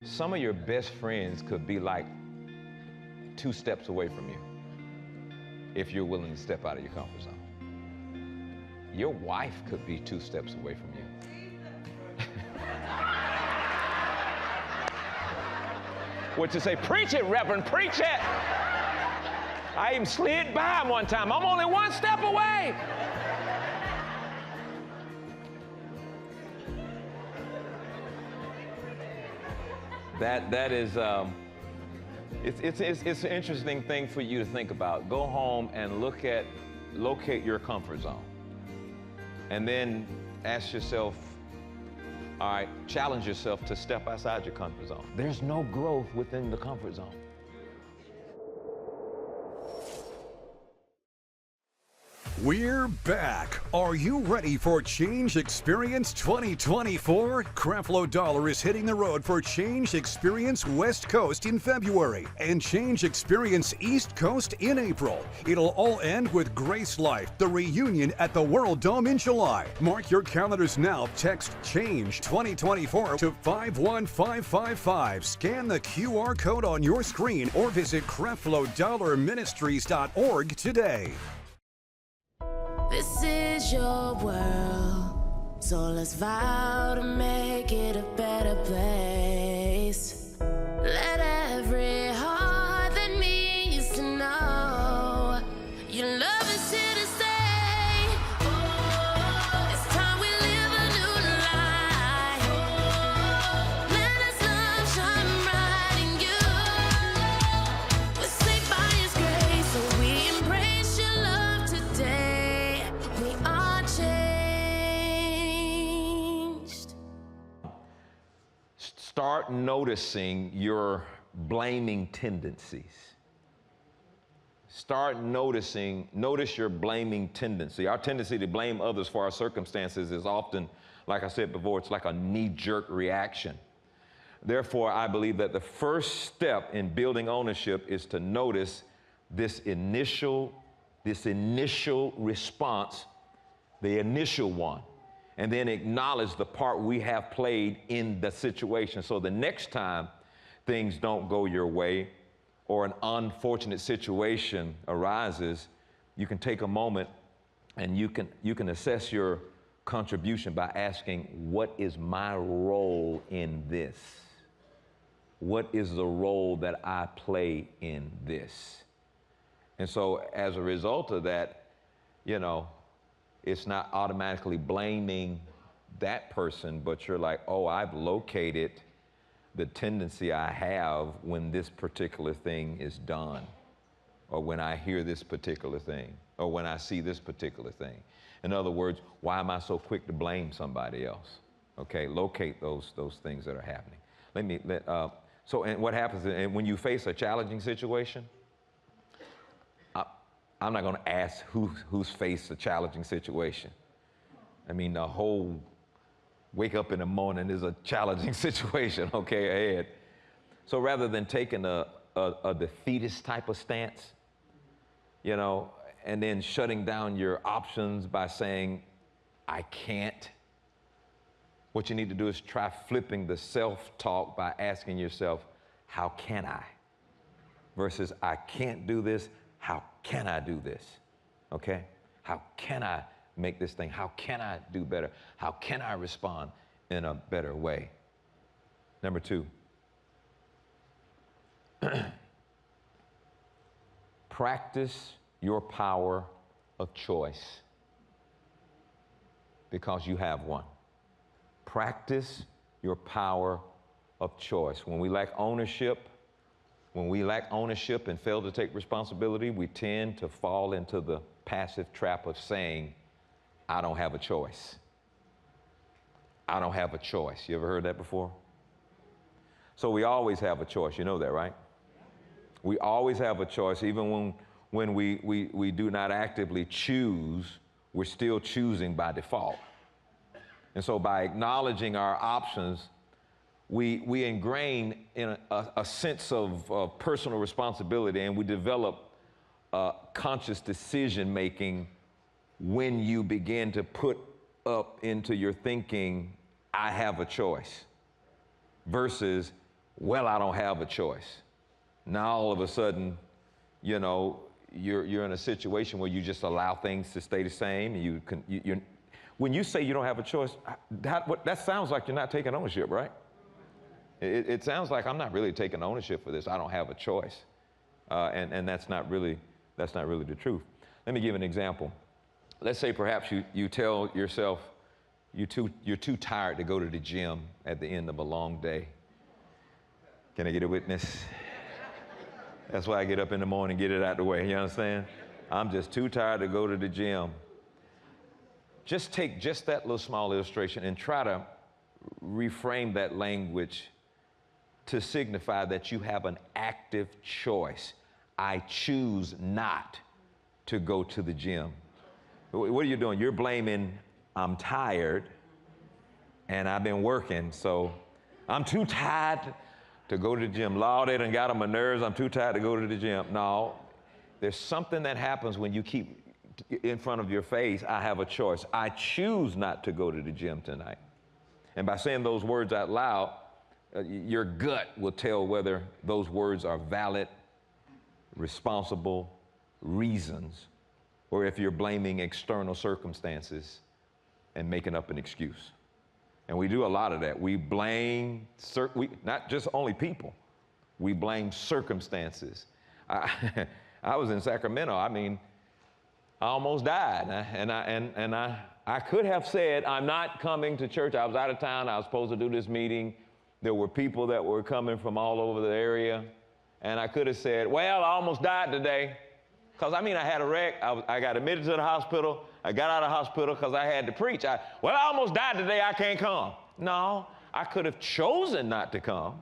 Some of your best friends could be like 2 steps away from you if you're willing to step out of your comfort zone. Your wife could be 2 steps away from you. What you say? Preach it, Reverend, preach it. I even slid by him one time. I'm only 1 step away. That is, it's an interesting thing for you to think about. Go home and locate your comfort zone. And then ask yourself, all right, challenge yourself to step outside your comfort zone. There's no growth within the comfort zone. We're back. Are you ready for Change Experience 2024? Creflo Dollar is hitting the road for Change Experience West Coast in February and Change Experience East Coast in April. It'll all end with Grace Life, the reunion at the World Dome in July. Mark your calendars now. Text Change 2024 to 51555. Scan the QR code on your screen or visit CrefloDollarMinistries.org today. This is your world, so let's vow to make it a better place. Let every heart that needs to know your love is here to stay. Oh, it's time we live a new life. Oh, let us love shine bright in you. We're saved by His grace, so we embrace your love today. We are changed. Start noticing your blaming tendencies. Notice your blaming tendency. Our tendency to blame others for our circumstances is often, like I said before, it's like a knee-jerk reaction. Therefore, I believe that the first step in building ownership is to notice this initial response, the initial one, and then acknowledge the part we have played in the situation. So the next time things don't go your way or an unfortunate situation arises, you can take a moment and you can assess your contribution by asking, what is my role in this? What is the role that I play in this? And so as a result of that, it's not automatically blaming that person, but you're like, oh, I've located the tendency I have when this particular thing is done, or when I hear this particular thing, or when I see this particular thing. In other words, why am I so quick to blame somebody else? Okay, locate those things that are happening. And what happens when you face a challenging situation? I'm not going to ask who's faced a challenging situation. I mean, the whole wake up in the morning is a challenging situation, okay, ahead. So rather than taking a defeatist type of stance, and then shutting down your options by saying, I can't, what you need to do is try flipping the self-talk by asking yourself, how can I? Versus, I can't do this. How can I do this? Okay? How can I make this thing? How can I do better? How can I respond in a better way? Number 2, practice your power of choice because you have one. Practice your power of choice. When we lack ownership and fail to take responsibility, we tend to fall into the passive trap of saying, I don't have a choice. I don't have a choice. You ever heard that before? So we always have a choice. You know that, right? We always have a choice. Even when we do not actively choose, we're still choosing by default. And so by acknowledging our options, we ingrain in a sense of personal responsibility, and we develop conscious decision-making when you begin to put up into your thinking, I have a choice, versus well, I don't have a choice. Now all of a sudden, you know, you're in a situation where you just allow things to stay the same. When you say you don't have a choice, that sounds like you're not taking ownership, right? It sounds like I'm not really taking ownership for this. I don't have a choice, and that's not really the truth. Let me give an example. Let's say perhaps you tell yourself you're too tired to go to the gym at the end of a long day. Can I get a witness? That's why I get up in the morning, get it out the way. You understand? I'm just too tired to go to the gym. Just take just that little small illustration and try to reframe that language to signify that you have an active choice. I choose not to go to the gym. What are you doing? You're blaming, I'm tired and I've been working, so I'm too tired to go to the gym. Lord, they done got on my nerves. I'm too tired to go to the gym. No, there's something that happens when you keep in front of your face, I have a choice. I choose not to go to the gym tonight. And by saying those words out loud, your gut will tell whether those words are valid, responsible reasons, or if you're blaming external circumstances and making up an excuse. And we do a lot of that. We blame, not just only people, we blame circumstances. I was in Sacramento. I mean, I almost died. And I could have said, I'm not coming to church. I was out of town. I was supposed to do this meeting. There were people that were coming from all over the area. And I could have said, well, I almost died today. Because, I mean, I had a wreck. I got admitted to the hospital. I got out of the hospital because I had to preach. I almost died today. I can't come. No, I could have chosen not to come,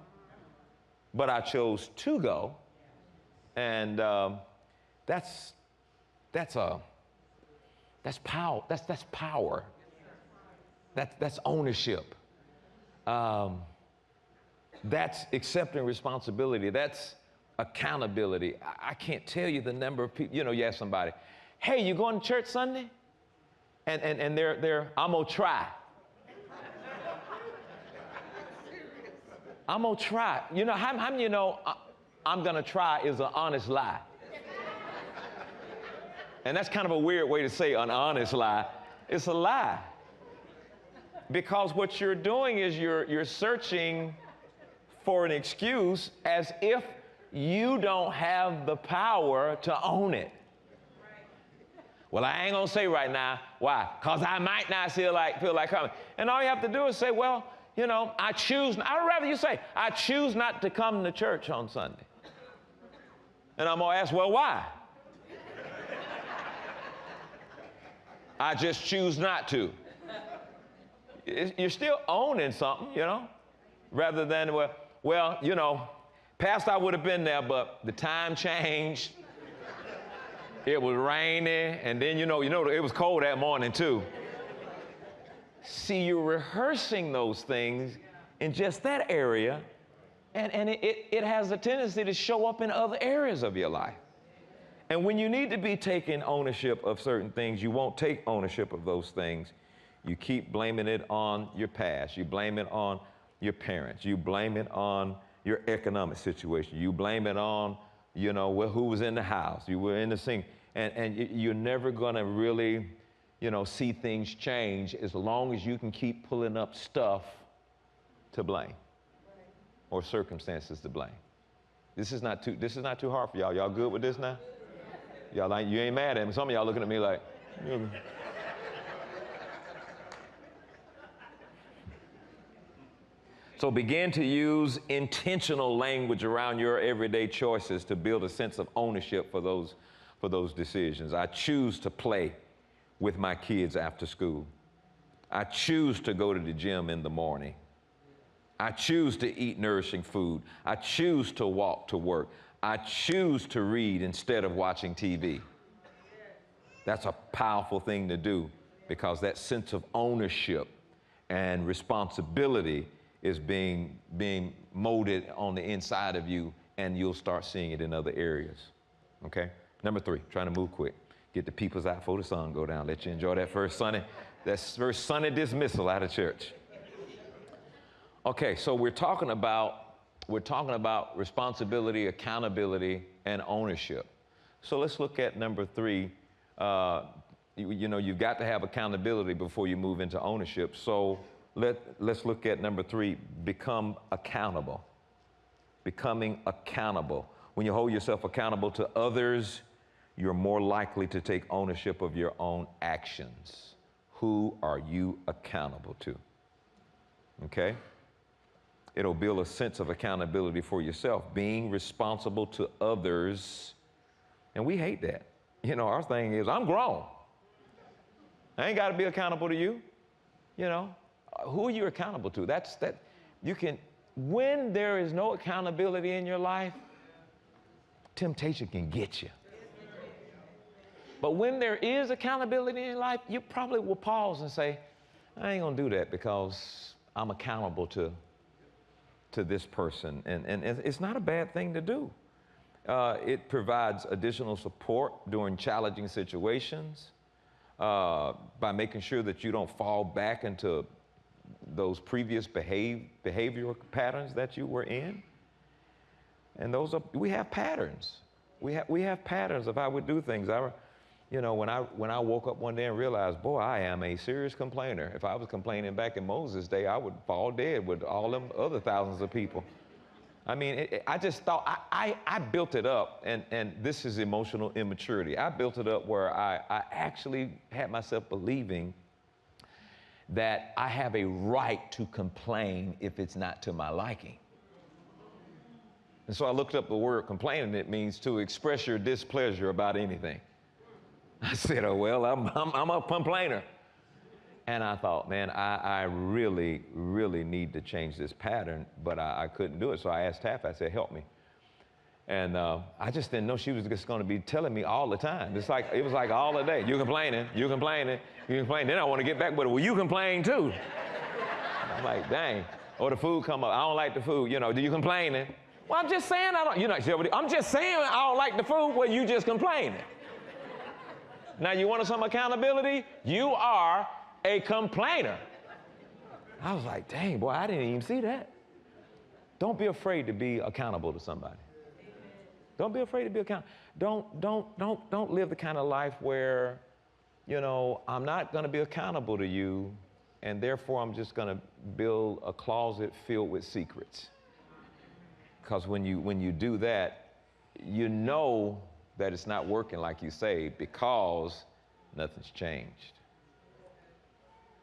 but I chose to go. And that's power. That's power. That's ownership. That's accepting responsibility. That's accountability. I can't tell you the number of people, you ask somebody, hey, you going to church Sunday? And they're I'm gonna try. I'm gonna try. How many I'm gonna try is an honest lie? And that's kind of a weird way to say an honest lie. It's a lie. Because what you're doing is you're searching for an excuse as if you don't have the power to own it. Well, I ain't gonna say right now. Why? Because I might not feel like coming. And all you have to do is say, well, I choose. I'd rather you say, I choose not to come to church on Sunday. And I'm gonna ask, well, why? I just choose not to. You're still owning something, rather than, well, past I would have been there, but the time changed. It was rainy, and then, it was cold that morning, too. See, you're rehearsing those things in just that area, and it has a tendency to show up in other areas of your life. And when you need to be taking ownership of certain things, you won't take ownership of those things. You keep blaming it on your past. You blame it on your parents. You blame it on your economic situation. You blame it on, who was in the house. You were in the sink. And you're never going to really, see things change as long as you can keep pulling up stuff to blame or circumstances to blame. This is not too hard for y'all. Y'all good with this now? Y'all you ain't mad at me. Some of y'all looking at me like, So begin to use intentional language around your everyday choices to build a sense of ownership for those decisions. I choose to play with my kids after school. I choose to go to the gym in the morning. I choose to eat nourishing food. I choose to walk to work. I choose to read instead of watching TV. That's a powerful thing to do because that sense of ownership and responsibility is being molded on the inside of you, and you'll start seeing it in other areas, okay? Number 3, trying to move quick. Get the peoples out before the sun go down. Let you enjoy that first Sunday dismissal out of church. Okay, so we're talking about we're talking about responsibility, accountability, and ownership. So let's look at number 3. You've got to have accountability before you move into ownership. So let's look at number 3, become accountable. Becoming accountable. When you hold yourself accountable to others, you're more likely to take ownership of your own actions. Who are you accountable to? Okay? It'll build a sense of accountability for yourself, being responsible to others. And we hate that. Our thing is, I'm grown. I ain't got to be accountable to you. Who are you accountable to? When there is no accountability in your life, temptation can get you. But when there is accountability in your life, you probably will pause and say, I ain't gonna do that because I'm accountable to this person. And it's not a bad thing to do. It provides additional support during challenging situations by making sure that you don't fall back into those previous behavioral patterns that you were in. And we have patterns. We have patterns of how we do things. When I woke up one day and realized, boy, I am a serious complainer. If I was complaining back in Moses' day, I would fall dead with all them other thousands of people. I mean, I just thought, I built it up, and this is emotional immaturity. I built it up where I actually had myself believing that I have a right to complain if it's not to my liking. And so I looked up the word complain, and it means to express your displeasure about anything. I said, oh, well, I'm a complainer. And I thought, man, I really, really need to change this pattern, but I couldn't do it. So I asked Taff, I said, help me. And I just didn't know she was just going to be telling me all the time. It was like all the day. You're complaining, you're complaining, you're complaining. Then I want to get back with it. Well, you complain too. I'm like, dang. Or the food come up. I don't like the food. Do you complaining? Well, I'm just saying I'm just saying I don't like the food. Well, you just complaining. Now, you want some accountability? You are a complainer. I was like, dang, boy, I didn't even see that. Don't be afraid to be accountable to somebody. Don't be afraid to be accountable. Don't live the kind of life where, I'm not going to be accountable to you, and therefore I'm just going to build a closet filled with secrets. Because when you do that, you know that it's not working like you say because nothing's changed.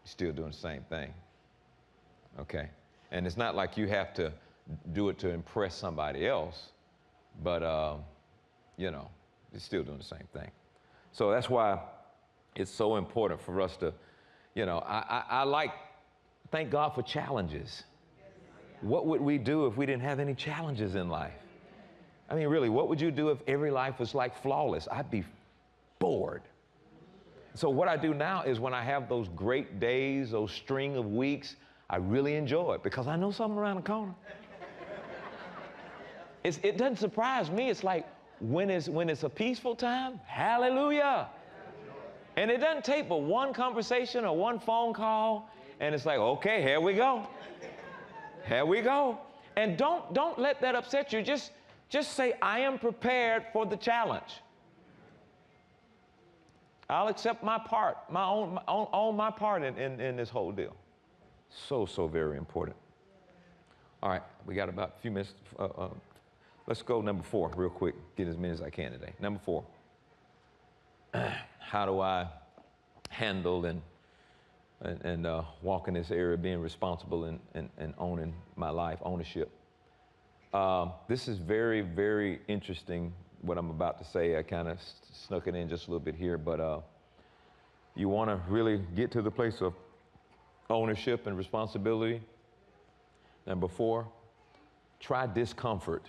You're still doing the same thing. Okay? And it's not like you have to do it to impress somebody else, but, you're still doing the same thing. So that's why it's so important for us to, thank God for challenges. What would we do if we didn't have any challenges in life? I mean, really, what would you do if every life was like flawless? I'd be bored. So what I do now is when I have those great days, those string of weeks, I really enjoy it because I know something around the corner. It doesn't surprise me. It's like when it's a peaceful time, hallelujah. And it doesn't take but one conversation or one phone call, and it's like, okay, here we go. Here we go. And don't let that upset you. Just say, I am prepared for the challenge. I'll accept my part, own my part in this whole deal. So very important. All right, we got about a few minutes. Let's go number 4 real quick. Get as many as I can today. Number 4. How do I handle and walk in this area, being responsible and owning my life, ownership? This is very, very interesting, what I'm about to say. I kind of snuck it in just a little bit here, but you want to really get to the place of ownership and responsibility. Number 4, try discomfort.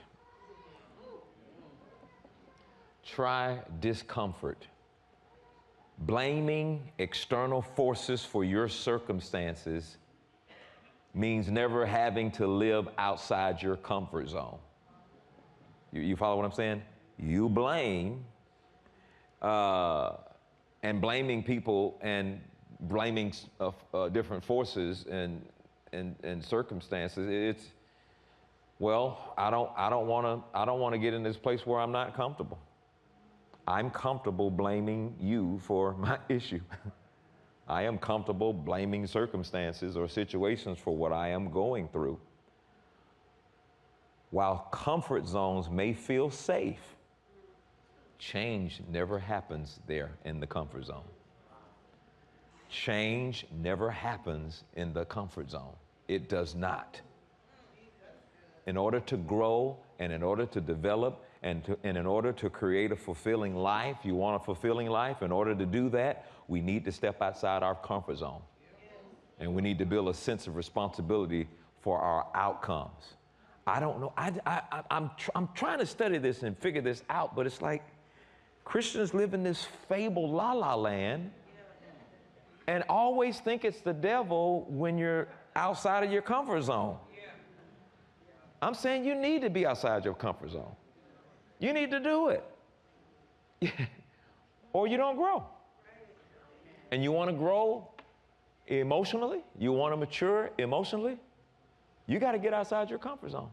Try discomfort. Blaming external forces for your circumstances means never having to live outside your comfort zone. You follow what I'm saying? You blame, and blaming people and blaming different forces and circumstances, Well, I don't want to get in this place where I'm not comfortable. I'm comfortable blaming you for my issue. I am comfortable blaming circumstances or situations for what I am going through. While comfort zones may feel safe, change never happens there in the comfort zone. Change never happens in the comfort zone. It does not. In order to grow and in order to develop and in order to create a fulfilling life, you want a fulfilling life, in order to do that, we need to step outside our comfort zone. And we need to build a sense of responsibility for our outcomes. I don't know, I'm trying to study this and figure this out, but it's like Christians live in this fabled la-la land and always think it's the devil when you're outside of your comfort zone. I'm saying you need to be outside your comfort zone. You need to do it. Or you don't grow. And you want to grow emotionally, you want to mature emotionally, you got to get outside your comfort zone.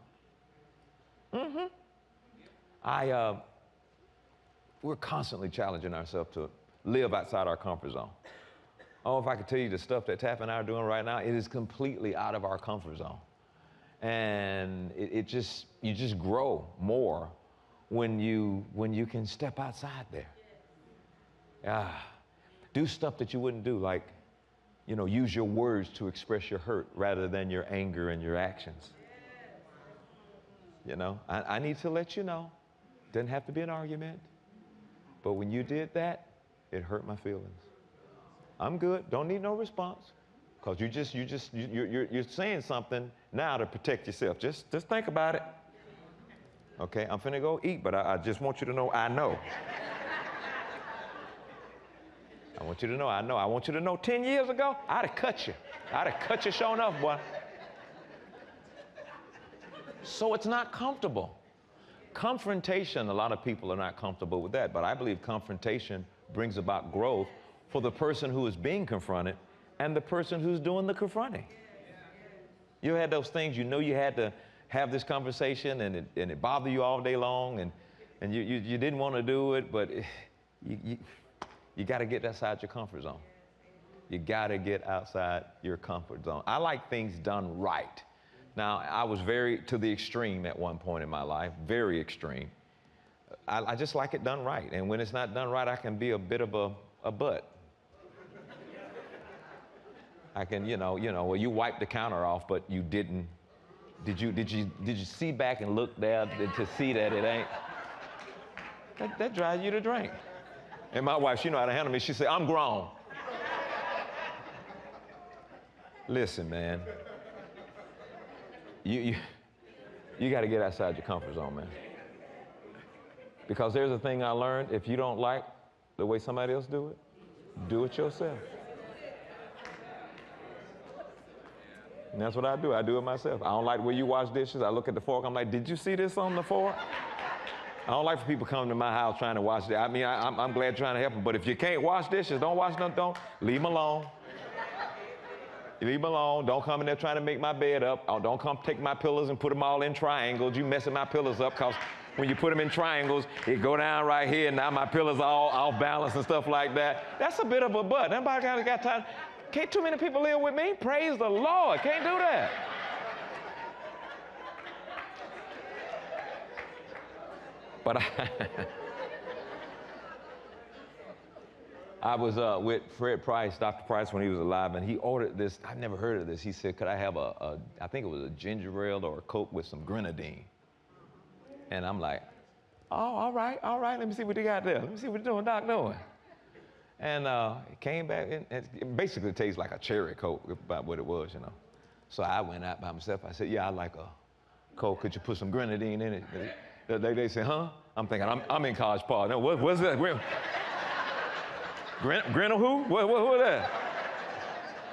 We're constantly challenging ourselves to live outside our comfort zone. Oh, if I could tell you the stuff that Taff and I are doing right now, it is completely out of our comfort zone. And you just grow more when you can step outside there. Do stuff that you wouldn't do, like, use your words to express your hurt rather than your anger and your actions. I need to let you know, doesn't have to be an argument, but when you did that, it hurt my feelings. I'm good, don't need no response, because you're saying something now to protect yourself. Just think about it. Okay, I'm finna go eat, but I just want you to know I know. I want you to know I know. I want you to know 10 years ago, I'd have cut you. I'd have cut you sure enough, boy. So it's not comfortable. Confrontation, a lot of people are not comfortable with that, but I believe confrontation brings about growth for the person who is being confronted and the person who's doing the confronting. You had those things, you had to have this conversation and it bothered you all day long and you didn't want to do it, but you got to get outside your comfort zone. You got to get outside your comfort zone. I like things done right. Now, I was very to the extreme at one point in my life, very extreme. I just like it done right. And when it's not done right, I can be a bit of a butt. I can, well, you wiped the counter off, but you didn't. Did you see back and look there to see that it ain't? That drives you to drink. And my wife, she know how to handle me. She said, I'm grown. Listen, man. You got to get outside your comfort zone, man. Because there's a thing I learned, if you don't like the way somebody else do it yourself. And that's what I do. I do it myself. I don't like the way you wash dishes. I look at the fork. I'm like, did you see this on the fork? I don't like for people coming to my house trying to wash dishes. I mean, I'm glad trying to help them. But if you can't wash dishes, don't wash them. Don't. Leave them alone. Leave them alone. Don't come in there trying to make my bed up. Don't come take my pillows and put them all in triangles. You messing my pillows up because when you put them in triangles, it go down right here. And now my pillows are all off balance and stuff like that. That's a bit of a butt. Nobody got time. Can't too many people live with me? Praise the Lord. Can't do that. But I was with Fred Price, Dr. Price, when he was alive, and he ordered this. I've never heard of this. He said, could I have I think it was a ginger ale or a Coke with some grenadine? And I'm like, oh, all right. Let me see what you got there. Let me see what you're doing, Doc, doing. And it came back, and it basically tastes like a cherry Coke, about what it was, So I went out by myself. I said, yeah, I like a Coke. Could you put some grenadine in it? They said, huh? I'm thinking, I'm in College Park. No, what's that? Grenadine who? What that?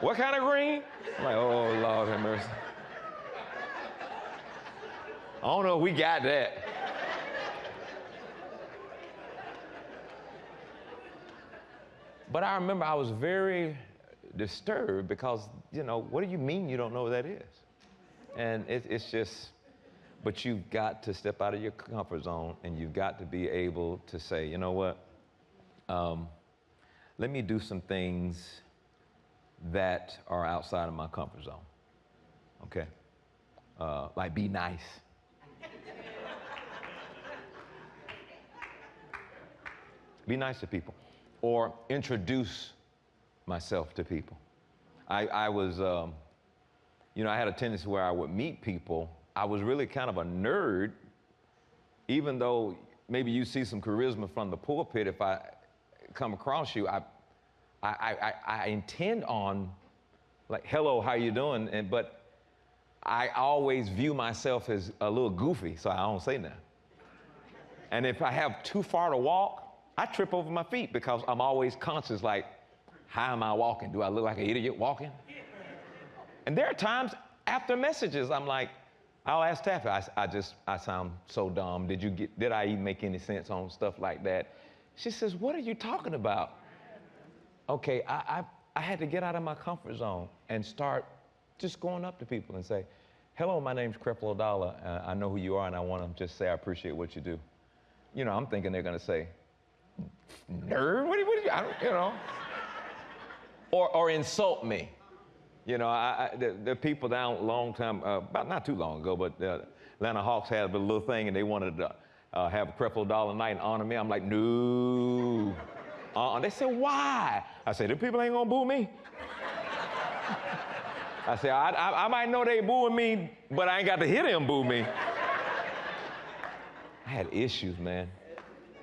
What kind of green? I'm like, oh, Lord have mercy. I don't know if we got that. But I remember I was very disturbed because, what do you mean you don't know what that is? And it's just, But you've got to step out of your comfort zone, and you've got to be able to say, you know what? Let me do some things that are outside of my comfort zone. Okay? Like be nice. Be nice to people. Or introduce myself to people. I was, you know, I had a tendency where I would meet people. I was really kind of a nerd, even though maybe you see some charisma from the pulpit. If I come across you, I intend on, like, hello, how you doing? But I always view myself as a little goofy, so I don't say nothing. And if I have too far to walk, I trip over my feet because I'm always conscious, like, how am I walking? Do I look like an idiot walking? And there are times after messages, I'm like, I'll ask Taffy, I sound so dumb. Did I even make any sense on stuff like that? She says, what are you talking about? Okay, I had to get out of my comfort zone and start just going up to people and say, hello, my name's Creflo Dollar. I know who you are, and I want to just say I appreciate what you do. You know, I'm thinking they're going to say, nerd? What are you, I don't, you know. Or insult me. You know, the people down a long time, about not too long ago, but Atlanta Hawks had a little thing, and they wanted to have a Creflo Dollar night and honor me. I'm like, no. They said, why? I said, the people ain't gonna boo me. I said, I might know they booing me, but I ain't got to hear them boo me. I had issues, man.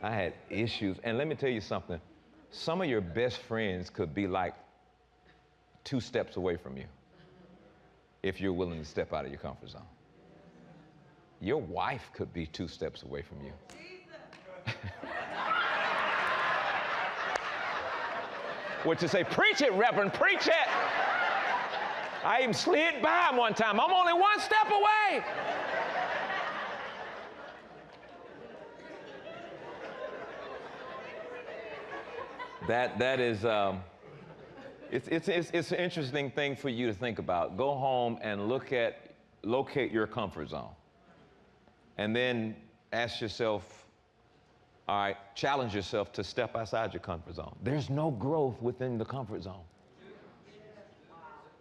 I had issues. And let me tell you something. Some of your best friends could be like 2 steps away from you if you're willing to step out of your comfort zone. Your wife could be 2 steps away from you. What you say, preach it, Reverend, preach it. I even slid by him one time. I'm only 1 step away. That is, it's an interesting thing for you to think about. Go home and locate your comfort zone. And then ask yourself, all right, challenge yourself to step outside your comfort zone. There's no growth within the comfort zone.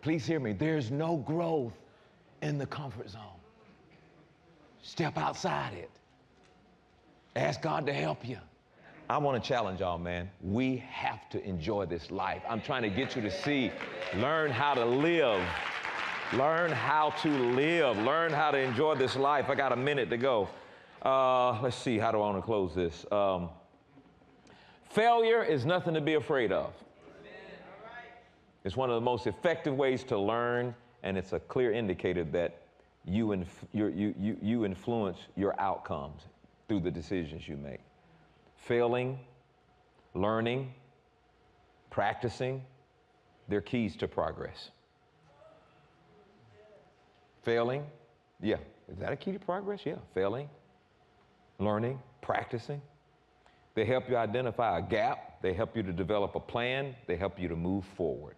Please hear me. There's no growth in the comfort zone. Step outside it. Ask God to help you. I want to challenge y'all, man. We have to enjoy this life. I'm trying to get you to see, learn how to live. Learn how to live. Learn how to enjoy this life. I got a minute to go. Let's see, how do I want to close this? Failure is nothing to be afraid of. It's one of the most effective ways to learn, and it's a clear indicator that you influence your outcomes through the decisions you make. Failing, learning, practicing, they're keys to progress. Failing, yeah. Is that a key to progress? Yeah. Failing, learning, practicing. They help you identify a gap. They help you to develop a plan. They help you to move forward.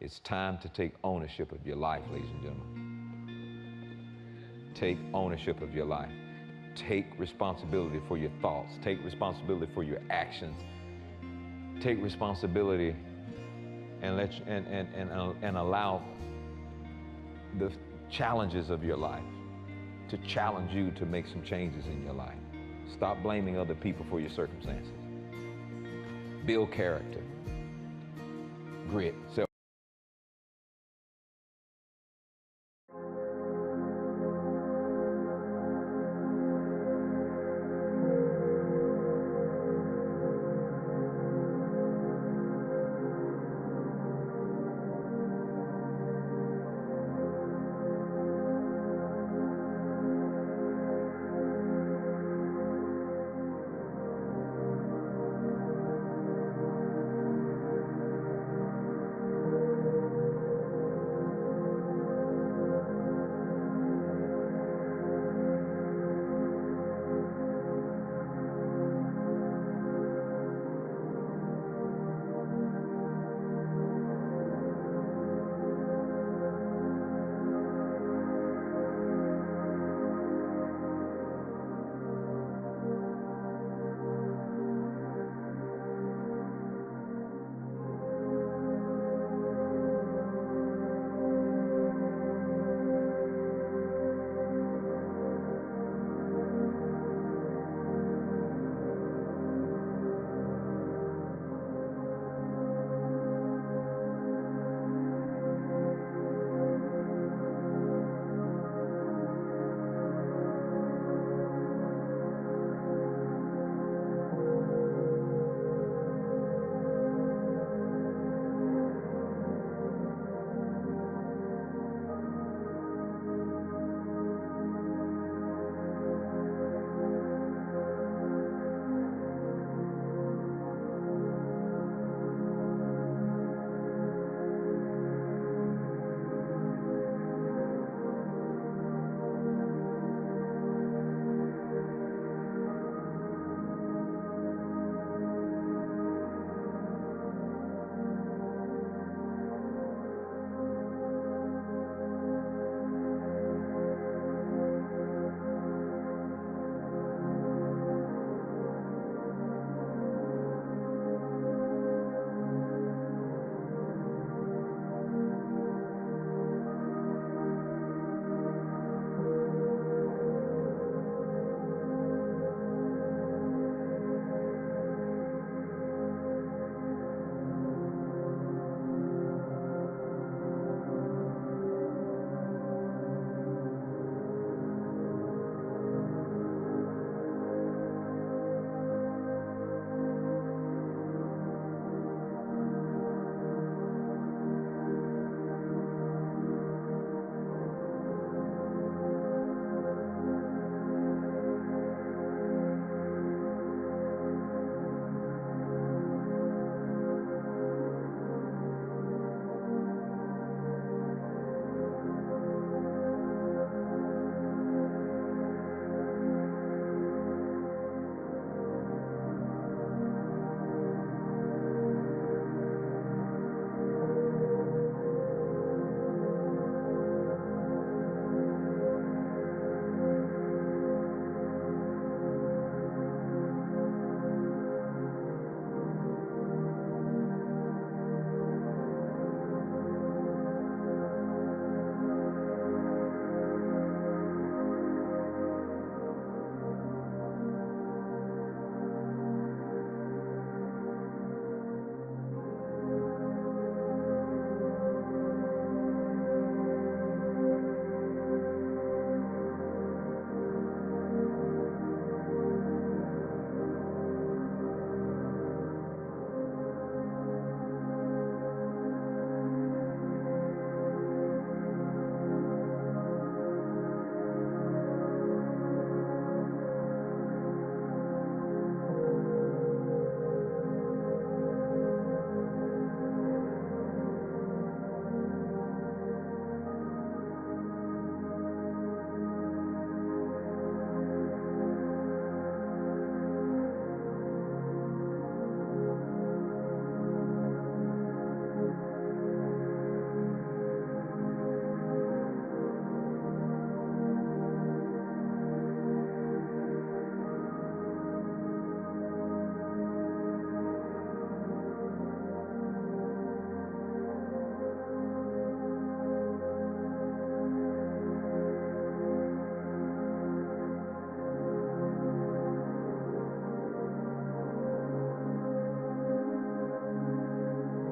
It's time to take ownership of your life, ladies and gentlemen. Take ownership of your life. Take responsibility for your thoughts. Take responsibility for your actions. Take responsibility and allow the challenges of your life to challenge you to make some changes in your life. Stop blaming other people for your circumstances. Build character, grit, self